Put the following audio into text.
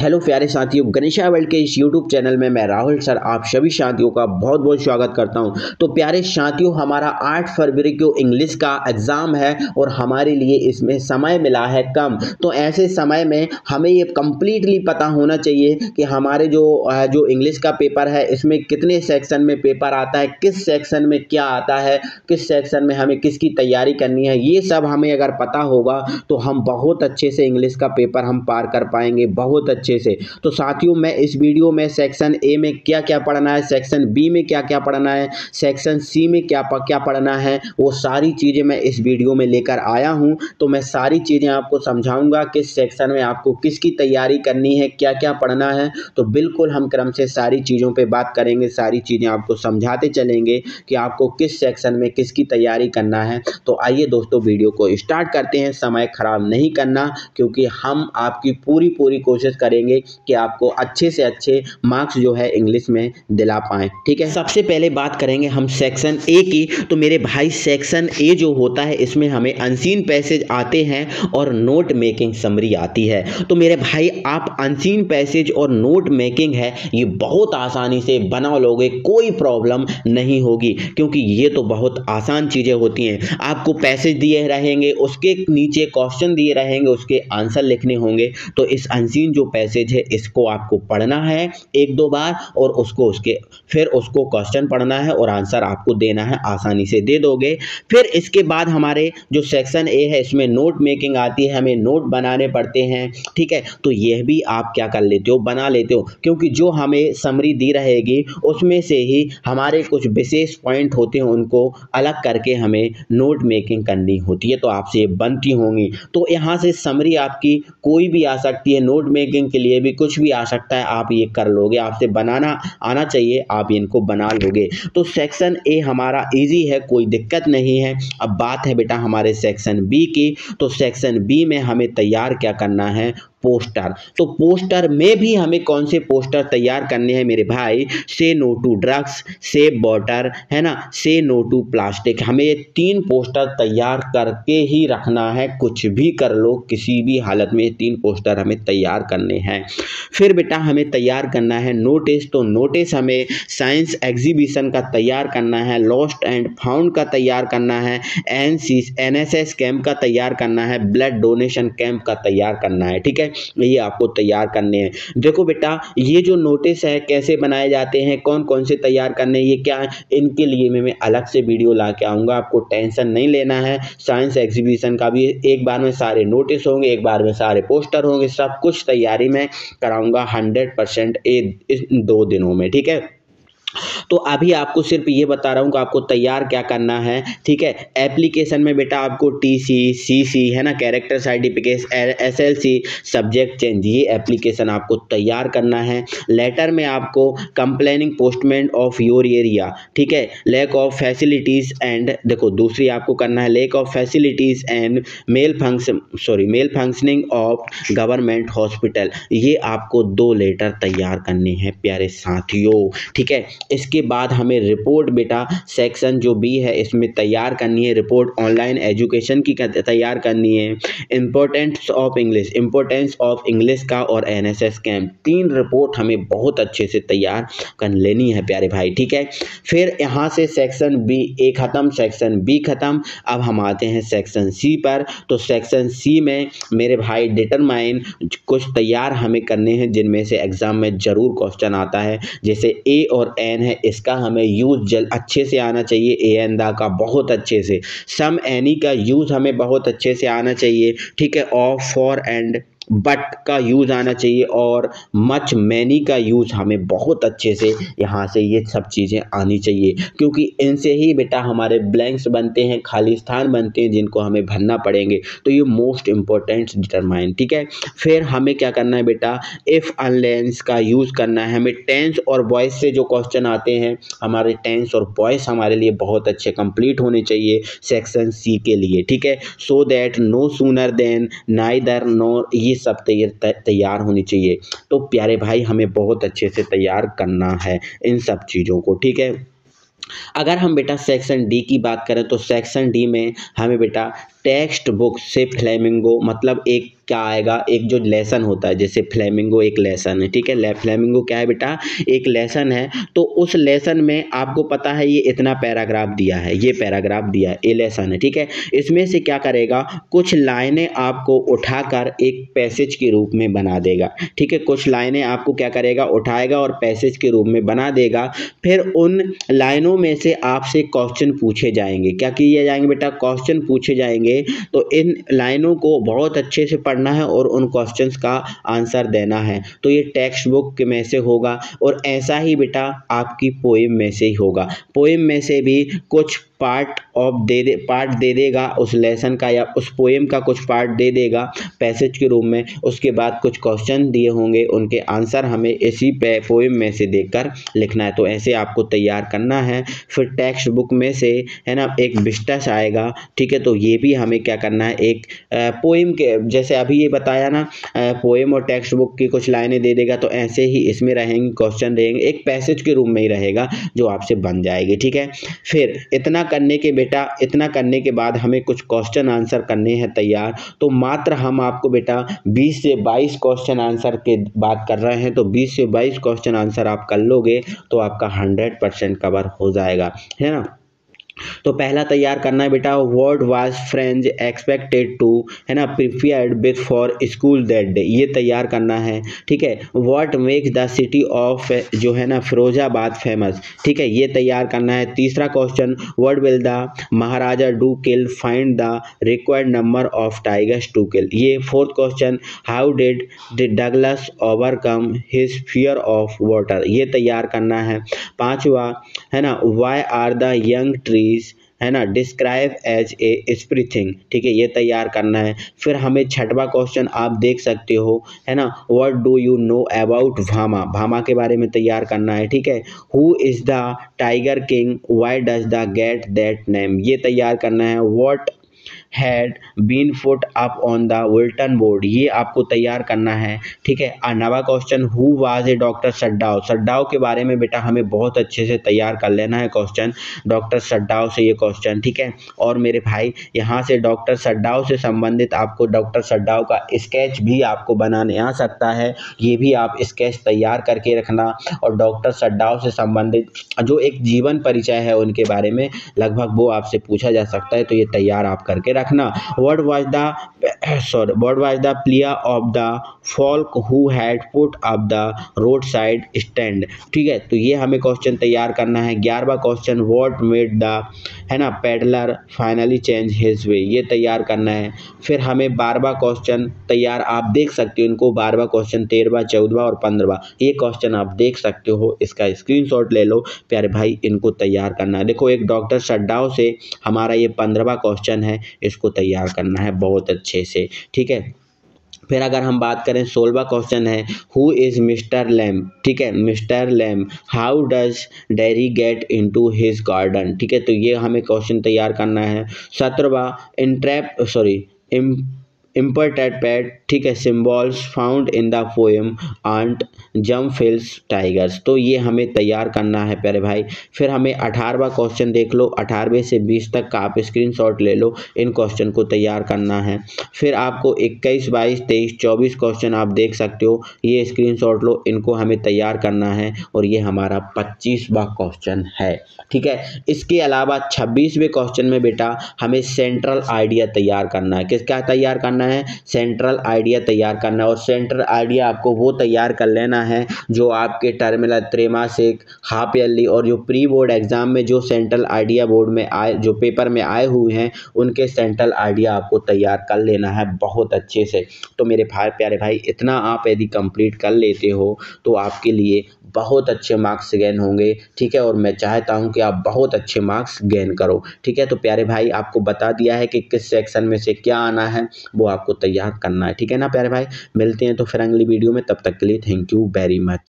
Hello प्यारे साथियों, Ganesha world के इस यूट्यूब चैनल में मैं राहुल सर आप सभी साथियों का बहुत बहुत स्वागत करता हूं। तो प्यारे साथियों, हमारा 8 फरवरी को इंग्लिश का एग्ज़ाम है और हमारे लिए इसमें समय मिला है कम। तो ऐसे समय में हमें ये कम्प्लीटली पता होना चाहिए कि हमारे जो इंग्लिश का पेपर है इसमें कितने सेक्शन में पेपर आता है, किस सेक्शन में क्या आता है, किस सेक्शन में हमें किसकी तैयारी करनी है। ये सब हमें अगर पता होगा तो हम बहुत अच्छे से इंग्लिश का पेपर हम पार कर पाएंगे, बहुत अच्छे से। तो साथियों, मैं इस वीडियो में सेक्शन ए में क्या क्या पढ़ना है, सेक्शन बी में क्या क्या पढ़ना है, सेक्शन सी में क्या क्या पढ़ना है, वो सारी चीज़ें मैं इस वीडियो में लेकर आया हूं। तो मैं सारी चीज़ें आपको समझाऊंगा किस सेक्शन में आपको किसकी तैयारी करनी है, क्या क्या पढ़ना है। तो बिल्कुल हम क्रम से सारी चीज़ों पर बात करेंगे, सारी चीज़ें आपको समझाते चलेंगे कि आपको किस सेक्शन में किसकी तैयारी करना है। तो आइए दोस्तों, वीडियो को स्टार्ट करते हैं। समय खराब नहीं करना, क्योंकि हम आपकी पूरी कोशिश करेंगे कि आपको अच्छे से अच्छे मार्क्स जो है इंग्लिश में दिला पाएं। ठीक है, सबसे पहले बात करेंगे हम सेक्शन ए की। तो मेरे भाई, सेक्शन ए जो होता है इसमें हमें अनसीन पैसेज आते हैं और नोट मेकिंग समरी आती है। तो मेरे भाई, आप अनसीन पैसेज और नोट मेकिंग है ये बहुत आसानी से बना लोगे, कोई प्रॉब्लम नहीं होगी, क्योंकि ये तो बहुत आसान चीज़ें होती हैं। आपको पैसेज दिए रहेंगे, उसके नीचे क्वेश्चन दिए रहेंगे, उसके आंसर लिखने होंगे। तो इस अनसीन जो पैसेज है इसको आपको पढ़ना है एक दो बार, और फिर उसको क्वेश्चन पढ़ना है और आंसर आपको देना है, आसानी से दे दोगे। फिर इसके बाद हमारे जो सेक्शन ए है इसमें नोट मेकिंग आती है, हमें नोट बनाने पड़ते हैं। ठीक है, तो यह भी आप क्या कर लेते हो, बना लेते हो, क्योंकि जो हमें समरी दी रहेगी उसमें से ही हमारे कुछ विशेष पॉइंट होते हैं, उनको अलग करके हमें नोट मेकिंग करनी होती है। तो आपसे ये बनती होंगी। तो यहाँ से समरी आपकी कोई भी आ सकती है, नोट मेकिंग के लिए भी कुछ भी आ सकता है, आप ये कर लोगे, आपसे बनाना आना चाहिए, आप इनको बना लोगे। तो सेक्शन ए हमारा इजी है, कोई दिक्कत नहीं है। अब बात है बेटा हमारे सेक्शन बी की। तो सेक्शन बी में हमें तैयार क्या करना है, पोस्टर। तो पोस्टर में भी हमें कौन से पोस्टर तैयार करने हैं मेरे भाई, say no to drugs, save water, है ना, से नो टू प्लास्टिक। हमें ये 3 पोस्टर तैयार करके ही रखना है, कुछ भी कर लो, किसी भी हालत में 3 पोस्टर हमें तैयार करने हैं। फिर बेटा हमें तैयार करना है नोटिस। तो नोटिस हमें साइंस एग्जीबिशन का तैयार करना है, लॉस्ट एंड फाउंड का तैयार करना है, NSS कैंप का तैयार करना है, ब्लड डोनेशन कैंप का तैयार करना है। ठीक है, ये आपको तैयार करने हैं। देखो बेटा, ये जो नोटिस है कैसे बनाए जाते हैं, कौन कौन से तैयार करने, ये क्या है, इनके लिए मैं अलग से वीडियो ला के आऊँगा, आपको टेंशन नहीं लेना है। साइंस एग्जीबिशन का भी एक बार में सारे नोटिस होंगे, एक बार में सारे पोस्टर होंगे, सब कुछ तैयारी में कराऊंगा 100% इस 2 दिनों में। ठीक है, तो अभी आपको सिर्फ ये बता रहा हूँ कि आपको तैयार क्या करना है। ठीक है, एप्लीकेशन में बेटा आपको TC, CC, है ना, character certificate, SLC, subject change, ये एप्लीकेशन आपको तैयार करना है। लेटर में आपको complaining postman of your area, ठीक है, लैक ऑफ फैसिलिटीज़ एंड, देखो दूसरी आपको करना है lack of facilities and malfunctioning of government hospital. ये आपको 2 लेटर तैयार करने हैं प्यारे साथियों। ठीक है, इसके बाद हमें रिपोर्ट बेटा सेक्शन जो बी है इसमें तैयार करनी है, रिपोर्ट ऑनलाइन एजुकेशन की तैयार करनी है, इम्पोर्टेंस ऑफ इंग्लिश का और NSS कैंप। 3 रिपोर्ट हमें बहुत अच्छे से तैयार कर लेनी है प्यारे भाई। ठीक है, फिर यहाँ से सेक्शन बी ए खत्म, सेक्शन बी खत्म। अब हम आते हैं सेक्शन सी पर। तो सेक्शन सी में मेरे भाई डिटरमाइन कुछ तैयार हमें करने हैं, जिनमें से एग्जाम में जरूर क्वेश्चन आता है। जैसे ए और एन है, इसका हमें यूज अच्छे से आना चाहिए, एन दा का बहुत अच्छे से, सम एनी का यूज हमें बहुत अच्छे से आना चाहिए। ठीक है, ऑफ, फॉर एंड बट का यूज़ आना चाहिए, और मच मैनी का यूज़ हमें बहुत अच्छे से यहाँ से ये सब चीज़ें आनी चाहिए, क्योंकि इनसे ही बेटा हमारे ब्लैंक्स बनते हैं, खाली स्थान बनते हैं, जिनको हमें भरना पड़ेंगे। तो ये मोस्ट इम्पोर्टेंट डिटरमाइन। ठीक है, फिर हमें क्या करना है बेटा, इफ़ अनलेंस का यूज़ करना है हमें। टेंस और वॉइस से जो क्वेश्चन आते हैं, हमारे टेंस और वॉइस हमारे लिए बहुत अच्छे कंप्लीट होने चाहिए सेक्शन सी के लिए। ठीक है, so that, no sooner than, neither, nor, ये सब तैयार होनी चाहिए। तो प्यारे भाई, हमें बहुत अच्छे से तैयार करना है इन सब चीज़ों को। ठीक है, अगर हम बेटा सेक्शन डी की बात करें तो सेक्शन डी में हमें बेटा टेक्स्ट बुक से फ्लेमिंगो मतलब एक क्या आएगा, एक जो लेसन होता है, जैसे फ्लेमिंगो एक लेसन है, ठीक है। फ्लेमिंगो क्या है बेटा, एक लेसन है। तो उस लेसन में आपको पता है ये इतना पैराग्राफ दिया है, ये पैराग्राफ दिया है, ये लेसन है, ठीक है। इसमें से क्या करेगा, कुछ लाइनें आपको उठाकर एक पैसेज के रूप में बना देगा, ठीक है। कुछ लाइनें आपको क्या करेगा, उठाएगा और पैसेज के रूप में बना देगा। फिर उन लाइनों में से आपसे क्वेश्चन पूछे जाएंगे। क्या किए जाएंगे बेटा, क्वेश्चन पूछे जाएंगे। तो इन लाइनों को बहुत अच्छे से पढ़ना है और उन क्वेश्चंस का आंसर देना है। तो ये टेक्स्ट बुक में से होगा। और ऐसा ही बेटा आपकी पोएम में से ही होगा। पोएम में से भी कुछ पार्ट दे देगा उस लेसन का, या उस पोएम का कुछ पार्ट दे देगा पैसेज के रूप में। उसके बाद कुछ क्वेश्चन दिए होंगे, उनके आंसर हमें इसी पोएम में से देखकर लिखना है। तो ऐसे आपको तैयार करना है। फिर टेक्स्ट बुक में से है ना एक विस्टस आएगा, ठीक है। तो ये भी हमें क्या करना है, एक पोएम के जैसे अभी ये बताया ना, पोएम और टेक्स्ट बुक की कुछ लाइनें दे देगा, तो ऐसे ही इसमें रहेंगे, क्वेश्चन रहेंगे, एक पैसेज के रूप में ही रहेगा जो आपसे बन जाएगी, ठीक है। फिर इतना करने के बाद हमें कुछ क्वेश्चन आंसर करने हैं तैयार। तो मात्र हम आपको बेटा 20 से 22 क्वेश्चन आंसर के बात कर रहे हैं। तो 20 से 22 क्वेश्चन आंसर आप कर लोगे तो आपका 100% कवर हो जाएगा, है ना। तो पहला तैयार करना है बेटा, what was French expected to, है ना, prepared with for school that day, ये तैयार करना है, ठीक है। What makes the city of जो है ना फिरोजाबाद फेमस, ठीक है, ये तैयार करना है। तीसरा question, what will the Maharaja do kill find the required number of tigers to kill, ये fourth question, how did Douglas overcome his fear of water, ये तैयार करना है। पांचवा है ना, why are the young tree, है ना, डिस्क्राइब एज ए स्प्रिथिंग, ठीक है, ये तैयार करना है। फिर हमें छठवां क्वेश्चन आप देख सकते हो, है ना, what do you know about Bhama, Bhama के बारे में तैयार करना है, ठीक है। Who is the tiger king, why does the get that name, ये तैयार करना है। What had been put up on the bulletin board, ये आपको तैयार करना है, ठीक है। नवा question, who was a doctor Sadao, Sadao के बारे में बेटा हमें बहुत अच्छे से तैयार कर लेना है क्वेश्चन, डॉक्टर सड्डाव से ये क्वेश्चन, ठीक है। और मेरे भाई यहाँ से डॉक्टर सड्डाव से संबंधित आपको डॉक्टर सड्डाव का स्केच भी आपको बनाने आ सकता है, ये भी आप स्केच तैयार करके रखना। और डॉक्टर सड्डाव से संबंधित जो एक जीवन परिचय है उनके बारे में लगभग वो आपसे पूछा जा सकता है, तो ये तैयार आप करके रखना। What was the plea of the folk who had put up the roadside stand, ठीक है। तो ये हमें क्वेश्चन तैयार करना है। 11वां क्वेश्चन, what made the, है ना, peddler finally change his way, ये तैयार करना है। फिर हमें 12वां क्वेश्चन तैयार, आप देख सकते हो इनको, 12वां क्वेश्चन, 13वां, 14वां और 15वां, ये क्वेश्चन आप देख सकते हो, इसका स्क्रीनशॉट ले लो प्यारे भाई, इनको तैयार करना है। देखो एक डॉक्टर सड्डाव से हमारा ये 15वां क्वेश्चन है, इसको तैयार करना है बहुत अच्छे से, ठीक है। फिर अगर हम बात करें 16वां क्वेश्चन है, हु इज़ मिस्टर लैम्ब, ठीक है, mister lamb, how does dairy get into his garden, ठीक है। तो ये हमें क्वेश्चन तैयार करना है। 17वां, इम्पर्टेड पैट, ठीक है, symbols found in the poem Aunt Jennifer's tigers, तो ये हमें तैयार करना है प्यारे भाई। फिर हमें 18वां क्वेश्चन देख लो, 18वें से 20 तक का आप स्क्रीनशॉट ले लो, इन क्वेश्चन को तैयार करना है। फिर आपको 21, 22, 23, 24 क्वेश्चन आप देख सकते हो, ये स्क्रीनशॉट लो, इनको हमें तैयार करना है। और ये हमारा 25वां क्वेश्चन है, ठीक है। इसके अलावा 26वें क्वेश्चन में बेटा हमें सेंट्रल आइडिया तैयार करना है। किसका तैयार करना है, सेंट्रल आइडिया तैयार करना है। और सेंट्रल आइडिया आपको वो तैयार कर लेना है जो आपके टर्मिनल, त्रैमासिक, हाफ ईयरली और जो प्री बोर्ड एग्जाम में जो सेंट्रल आइडिया बोर्ड में आए, जो पेपर में आए हुए हैं, उनके सेंट्रल आइडिया आपको तैयार कर लेना है बहुत अच्छे से। तो मेरे प्यारे भाई, इतना आप यदि कंप्लीट कर लेते हो तो आपके लिए बहुत अच्छे मार्क्स गेन होंगे, ठीक है। और मैं चाहता हूं कि आप बहुत अच्छे मार्क्स गेन करो, ठीक है। तो प्यारे भाई, आपको बता दिया है कि किस सेक्शन में से क्या आना है, वो आपको तैयार करना है, ठीक है ना प्यारे भाई। मिलते हैं तो फिर अगली वीडियो में, तब तक के लिए थैंक यू वेरी मच।